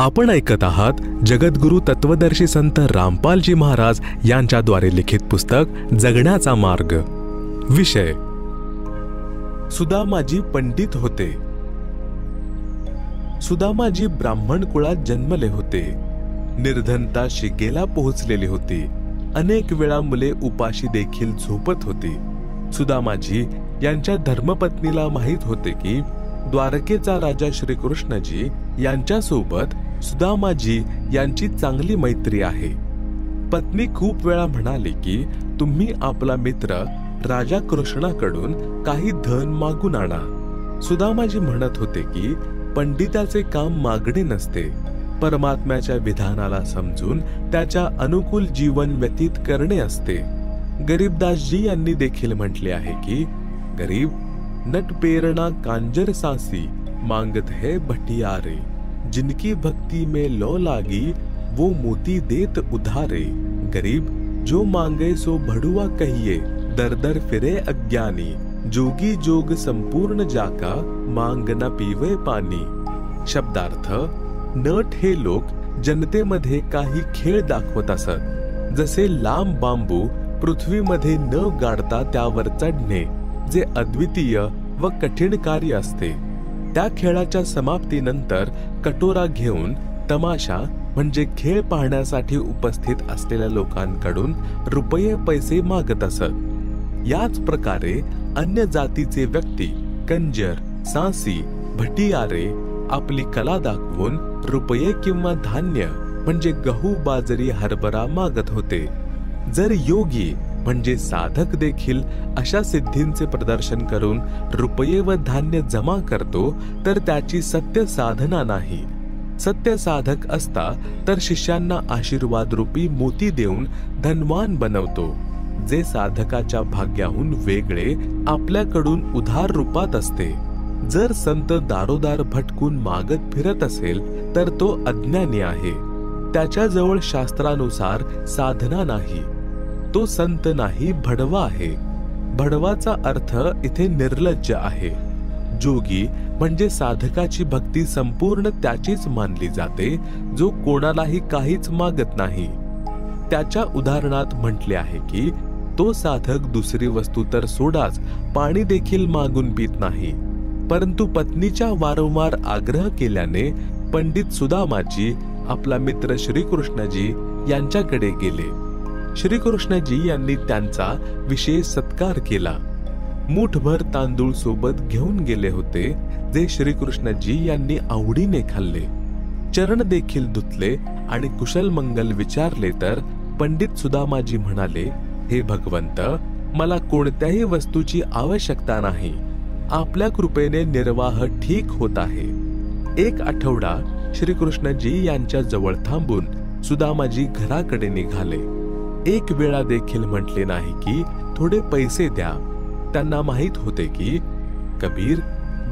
आपण ऐकत आहात जगद्गुरु तत्वदर्शी संत रामपालजी महाराज यांच्याद्वारे लिखित पुस्तक जगण्याचा मार्ग। विषय सुदामाजी पंडित होते। सुदामाजी ब्राह्मण कुळात जन्मले होते। निर्धनता शिगेला पोहोचलेली होती। अनेक वेळा मुले उपाशी देखील झोपत होती। सुदामाजी यांच्या धर्मपत्नीला माहित होते की द्वारकेचा राजा श्रीकृष्णजी यांच्यासोबत सुदामाजी यांची चांगली मैत्री आहे। पत्नी खूप वेळा म्हणाली की तुम्ही आपला मित्र राजा कृष्णाकडून काही धन मागून आणा। सुदामाजी म्हणत होते की पंडिताचे काम मागणे नसते, परमात्म्याच्या विधानाला समजून त्याच्या अनुकूल जीवन व्यतीत करणे असते। गरीबदासजी यांनी देखील म्हटले आहे की गरीब नट पेरणा कांजर सासी मांगत है भटियारे, जिनकी भक्ति में लो लागी वो मोती देत उधारे। गरीब जो मांगे सो भड़ुआ कहिए, दर दर फिरे अज्ञानी, जोगी जोग संपूर्ण जाका मांग न पीवे पाणी। शब्दार्थ, नट हे लोक जनतेमध्ये काही खेळ दाखवत असत, जसे लांब बांबू पृथ्वीमध्ये न गाडता त्यावर चढणे, जे अद्वितीय व कठीण कार्य असते। त्या खेळाच्या समाप्तीनंतर कटोरा घेऊन तमाशा म्हणजे खेळ पाहण्यासाठी उपस्थित असलेल्या लोकांकडून रुपये पैसे मागत असत। याच प्रकारे अन्य जातीचे व्यक्ती कंजर, सासी, भटियारे आपली कला दाखवून रुपये किंवा धान्य म्हणजे गहू, बाजरी, हरभरा मागत होते। जर योगी म्हणजे साधक देखील अशा सिद्धींचे प्रदर्शन करून रुपये व धान्य जमा करतो तर त्याची सत्य साधना नाही। सत्य साधक असता तर शिष्यांना आशीर्वाद रूपी मोती देऊन धनवान बनवतो, जे साधकाच्या भाग्याहून वेगळे आपल्याकडून उधार रूपात असते। जर संत दारोदार भटकून मागत फिरत असेल तर तो अज्ञानी आहे, त्याच्याजवळ शास्त्रानुसार साधना नाही, तो संत नाही, भडवा आहे। भडवाचा अर्थ इथे निर्लज्ज आहे। जोगी म्हणजे साधकाची भक्ती संपूर्ण त्याचीच मानली जाते, जो कोणालाही काहीच मागत नाही। त्याच्या उदाहरणात म्हटले आहे की तो साधक दुसरी वस्तू तर सोडाच पाणी देखील मागून पित नाही। परंतु पत्नीच्या वारंवार आग्रह केल्याने पंडित सुदामाजी आपला मित्र श्रीकृष्णजी यांच्याकडे गेले। श्रीकृष्णजी यांनी त्यांचा विशेष सत्कार केला। मूठभर तांदूळ सोबत घेऊन गेले होते, जे श्रीकृष्णजी यांनी आवडीने खाल्ले। चरण देखील धुतले आणि कुशल मंगल विचारले तर पंडित सुदामाजी म्हणाले, हे भगवंत, मला कोणत्याही वस्तूची आवश्यकता नाही, आपल्या कृपेने निर्वाह ठीक होत आहे। एक आठवडा श्रीकृष्णजी यांच्या जवळ थांबून सुदामाजी घराकडे निघाले। एक वेळा देखील म्हटले नाही की थोडे पैसे द्या। त्यांना माहित होते की कबीर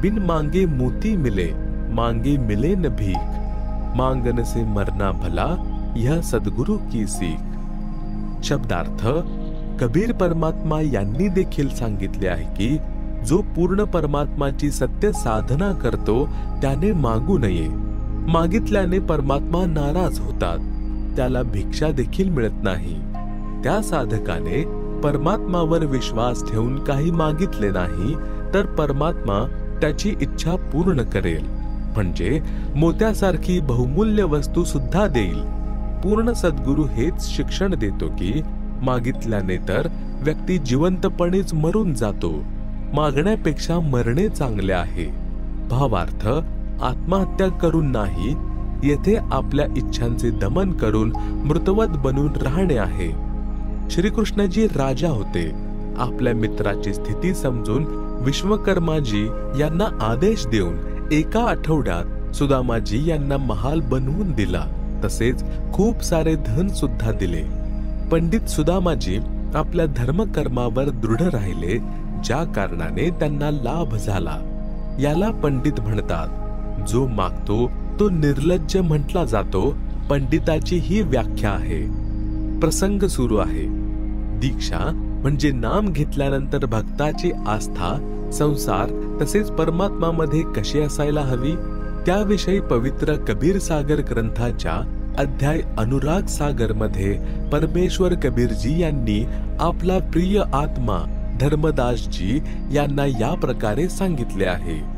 बिन मांगे मोती मिले, मांगे मिले न भीख, मांगन से मरना भला, यह सद्गुरु की सीख। शब्दार्थ, कबीर परमात्मा यांनी देखील सांगितले आहे की जो पूर्ण परमात्माची सत्य साधना करतो त्याने मागू नये। मागितल्याने परमात्मा नाराज होतात, त्याला भिक्षा देखील मिळत नाही। त्या साधकाने परमात्मावर विश्वास ठेवून काही मागितले नाही तर परमात्मा त्याची इच्छा पूर्ण करेल, म्हणजे मोत्यासारखी बहुमूल्य वस्तू सुद्धा देईल। पूर्ण सद्गुरु हेच शिक्षण देतो की मागितल्याने तर व्यक्ती जिवंतपणेच मरून जातो, मागण्यापेक्षा मरणे चांगले आहे। भावार्थ, आत्महत्या करून नाही, येथे आपल्या इच्छांचे दमन करून मृतवत बनून राहणे आहे। श्रीकृष्णजी राजा होते। आपल्या मित्राची स्थिती समजून विश्वकर्माजी यांना आदेश देऊन एका आठवड्यात सुदामाजी यांना महाल बनवून दिला, तसेच खूप सारे धन सुद्धा दिले। पंडित सुदामाजी आपल्या धर्मकर्मावर दृढ राहिले, ज्या कारणाने त्यांना लाभ झाला। याला पंडित म्हणतात। जो मागतो तो निर्लज्ज म्हटला जातो, पंडिताची ही व्याख्या आहे। प्रसंग सुरू आहे। दीक्षा म्हणजे नाम घेतल्यानंतर भक्ताची आस्था, संसार तसेच परमात्मामध्ये कशी असायला हवी त्याविषयी पवित्र कबीर सागर ग्रंथाच्या अध्याय अनुराग सागर मध्ये परमेश्वर कबीरजी यांनी आपला प्रिय आत्मा धर्मदासजी यांना या प्रकारे सांगितले आहे।